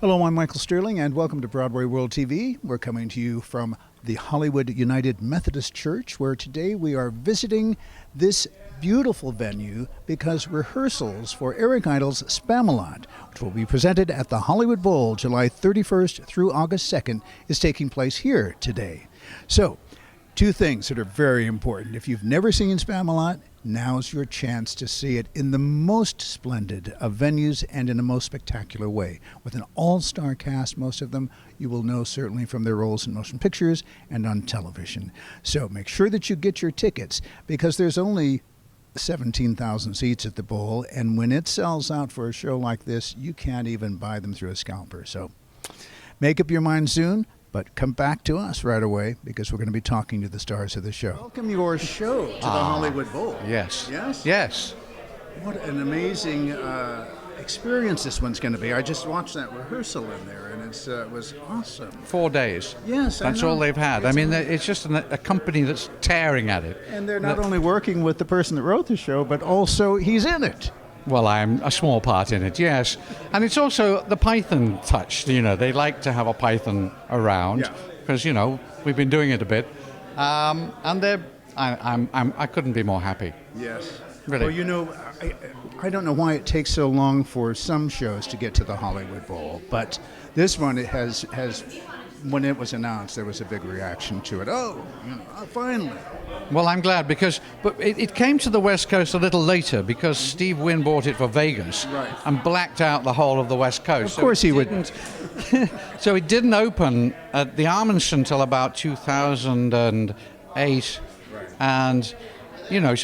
Hello, I'm Michael Sterling, and welcome to BroadwayWorld TV. We're coming to you from the Hollywood United Methodist Church, where today we are visiting this beautiful venue because rehearsals for Eric Idle's Spamalot, which will be presented at the Hollywood Bowl July 31st through August 2nd, is taking place here today. So, two things that are very important. If you've never seen Spamalot, now's your chance to see it in the most splendid of venues and in the most spectacular way. With an all-star cast, most of them you will know certainly from their roles in motion pictures and on television. So make sure that you get your tickets, because there's only 17,000 seats at the Bowl, and when it sells out for a show like this, you can't even buy them through a scalper. So make up your mind soon. But come back to us right away, because we're going to be talking to the stars of the show. Welcome your show to the Hollywood Bowl. Yes. Yes? Yes. What an amazing experience this one's going to be. I just watched that rehearsal in there, and it was awesome. 4 days. Yes, That's all they've had. I mean, it's just a company that's tearing at it. And they're not only working with the person that wrote the show, but also he's in it. Well, I'm a small part in it, yes. And it's also the Python touch. You know, they like to have a Python around because, you know, we've been doing it a bit. And I couldn't be more happy. Yes. Really. Well, you know, I don't know why it takes so long for some shows to get to the Hollywood Bowl, but this one, it has when it was announced, there was a big reaction to it. Oh, finally. Well, I'm glad, but it came to the West Coast a little later because Steve Wynn bought it for Vegas and blacked out the whole of the West Coast. Of course he wouldn't. So it didn't open at the Armitage until about 2008, and so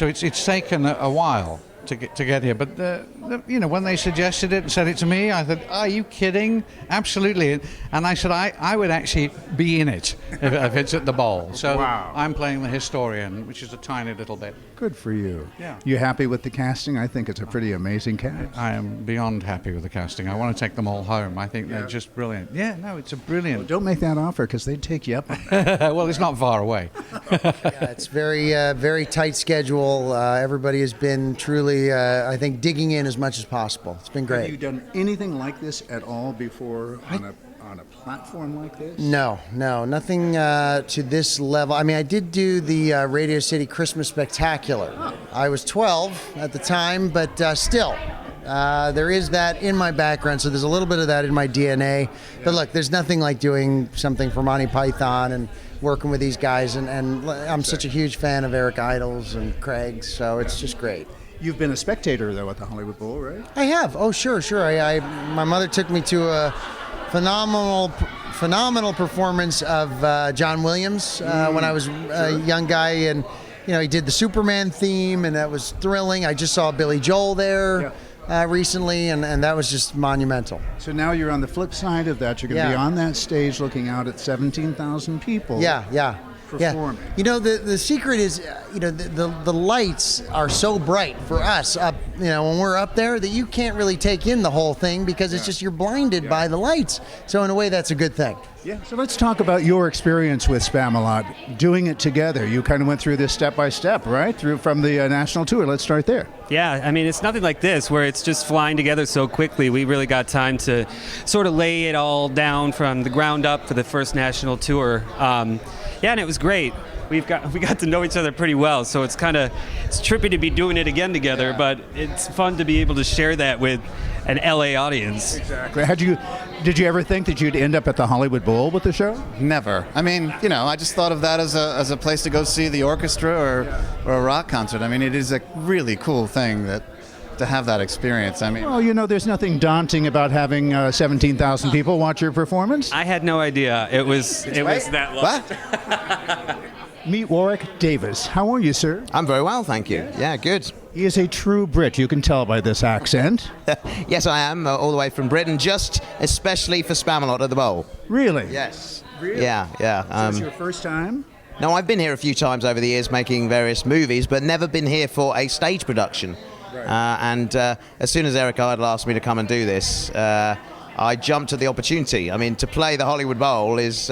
it's taken a while to get here. But when they suggested it and said it to me, I thought, "Are you kidding?" Absolutely. And I said, I would actually be in it if it's at the Bowl. So wow. I'm playing the historian, which is a tiny little bit. Good for you. Yeah. You happy with the casting? I think it's a pretty amazing cast. I am beyond happy with the casting. I want to take them all home. I think they're just brilliant. Yeah, no, it's a brilliant. Well, don't make that offer, because they'd take you up on that. Well, it's not far away. It's very tight schedule. Everybody has been truly, I think, digging in as much as possible. It's been great. Have you done anything like this at all before on a platform like this? No, nothing to this level. I mean, I did do the Radio City Christmas Spectacular. Oh. I was 12 at the time, but still, there is that in my background, so there's a little bit of that in my DNA. Yeah. But look, there's nothing like doing something for Monty Python and working with these guys, and I'm such a huge fan of Eric Idle's and Craig's, so it's just great. You've been a spectator, though, at the Hollywood Bowl, right? I have. Oh, sure. My mother took me to a phenomenal performance of John Williams when I was a young guy, and he did the Superman theme, and that was thrilling. I just saw Billy Joel there recently, and that was just monumental. So now you're on the flip side of that. You're going to be on that stage looking out at 17,000 people. Yeah. Performing. Yeah. The secret is, the lights are so bright for us up, when we're up there, that you can't really take in the whole thing because it's just you're blinded by the lights. So in a way, that's a good thing. Yeah. So let's talk about your experience with Spamalot, doing it together. You kind of went through this step by step, right? From the national tour. Let's start there. Yeah, I mean, it's nothing like this where it's just flying together so quickly. We really got time to sort of lay it all down from the ground up for the first national tour. And it was great. We got to know each other pretty well, so it's trippy to be doing it again together, but it's fun to be able to share that with an LA audience. Exactly. Did you ever think that you'd end up at the Hollywood Bowl with the show? Never. I mean, I just thought of that as a place to go see the orchestra or a rock concert. I mean, it is a really cool thing to have that experience. I mean, well, there's nothing daunting about having 17,000 people watch your performance. I had no idea it was that long. What? Meet Warwick Davis. How are you, sir? I'm very well, thank you. Yeah, good. He is a true Brit. You can tell by this accent. Yes, I am, all the way from Britain, just especially for Spamalot at the Bowl. Really? Yes. Really? Yeah. So it's your first time? No, I've been here a few times over the years making various movies, but never been here for a stage production. Right. And as soon as Eric Idle asked me to come and do this, I jumped at the opportunity. I mean, to play the Hollywood Bowl is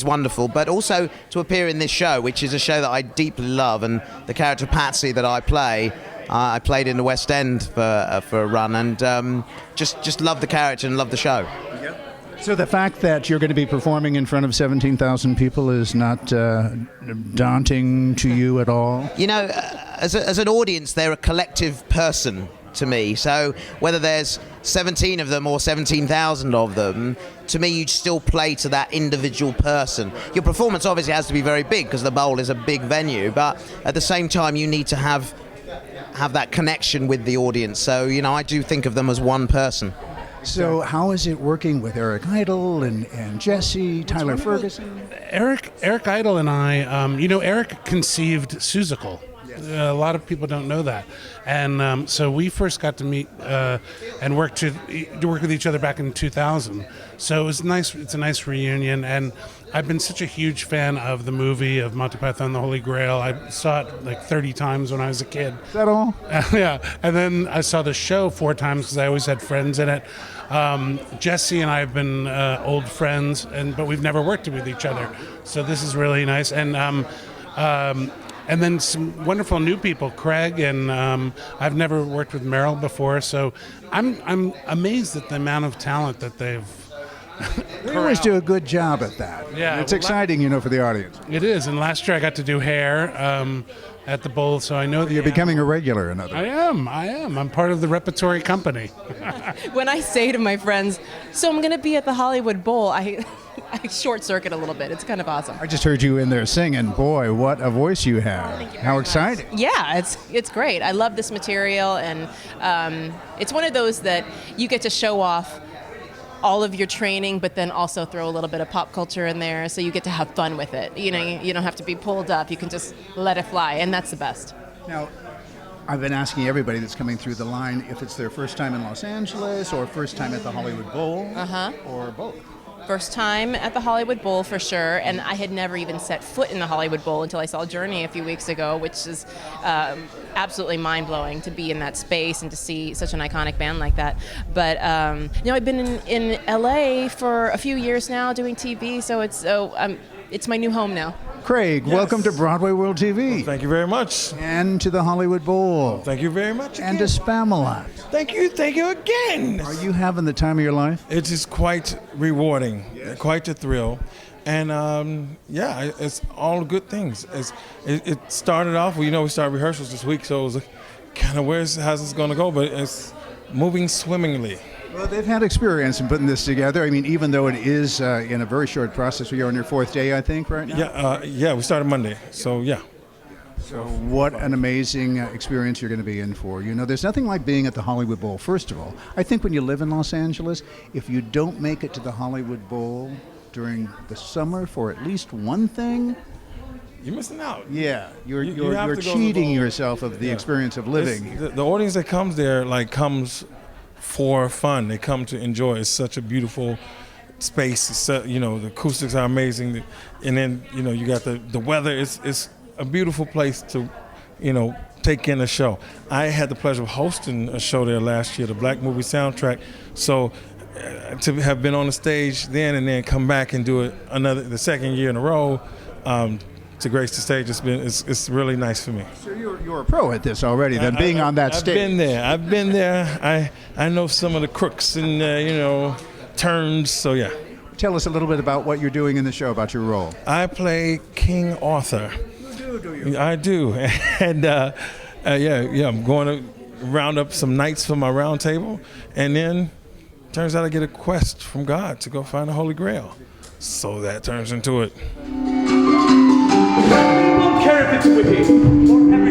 wonderful, but also to appear in this show, which is a show that I deeply love, and the character Patsy that I play I played in the West End for a run, and just loved the character and loved the show. So the fact that you're going to be performing in front of 17,000 people is not daunting to you at all? You know, as an audience, they're a collective person to me. So whether there's 17 of them or 17,000 of them, to me, you still play to that individual person. Your performance obviously has to be very big because the Bowl is a big venue, but at the same time, you need to have that connection with the audience. So, you know, I do think of them as one person. So how is it working with Eric Idle and Jesse, Tyler Ferguson? Eric Idle and I, Eric conceived Seussical. A lot of people don't know that. And so we first got to meet and work with each other back in 2000. So it was nice. It's a nice reunion. And I've been such a huge fan of the movie of Monty Python and the Holy Grail. I saw it like 30 times when I was a kid. Is that all? Yeah. And then I saw the show 4 times because I always had friends in it. Jesse and I have been old friends, but we've never worked with each other. So this is really nice. And then some wonderful new people, Craig, and I've never worked with Meryl before, so I'm amazed at the amount of talent that they've. They always do a good job at that. Yeah, it's exciting, for the audience. It is, and last year I got to do hair at the Bowl, so I know You're becoming a regular, in other words. I am. I'm part of the repertory company. When I say to my friends, so I'm going to be at the Hollywood Bowl, I short circuit a little bit. It's kind of awesome. I just heard you in there singing. Boy, what a voice you have. Thank you very How much. exciting. Yeah, it's great. I love this material, and it's one of those that you get to show off all of your training, but then also throw a little bit of pop culture in there, so you get to have fun with it. You don't have to be pulled up. You can just let it fly, and that's the best. Now, I've been asking everybody that's coming through the line if it's their first time in Los Angeles or first time at the Hollywood Bowl, or both. First time at the Hollywood Bowl for sure, and I had never even set foot in the Hollywood Bowl until I saw Journey a few weeks ago, which is absolutely mind-blowing to be in that space and to see such an iconic band like that. But I've been in LA for a few years now doing TV, so it's my new home now. Craig, welcome to BroadwayWorld TV. Well, thank you very much. And to the Hollywood Bowl. Thank you very much again. And to Spamalot. Thank you again. Are you having the time of your life? It is quite rewarding, quite a thrill. And it's all good things. It started off, we started rehearsals this week, so it was kind of how's this going to go, but it's moving swimmingly. Well, they've had experience in putting this together. I mean, even though it is in a very short process, you're on your 4th day, I think, right now? Yeah, we started Monday, so yeah. So what an amazing experience you're going to be in for. There's nothing like being at the Hollywood Bowl. First of all, I think when you live in Los Angeles, if you don't make it to the Hollywood Bowl during the summer for at least one thing, you're missing out. Yeah, you're cheating yourself of the experience of living. The audience that comes there comes for fun. They come to enjoy. It's such a beautiful space. The acoustics are amazing, and then you got the weather. It's a beautiful place to take in a show. I had the pleasure of hosting a show there last year, the Black Movie Soundtrack. So to have been on the stage then and then come back and do it the second year in a row, to grace the stage, it's really nice for me. So you're a pro at this already, then, being on that stage. I've been there. I know some of the crooks and turns. So yeah. Tell us a little bit about what you're doing in the show, about your role. I play King Arthur. You do you? I do, and I'm going to round up some knights for my round table, and then turns out I get a quest from God to go find the Holy Grail. So that turns into it. I don't care if it's witty or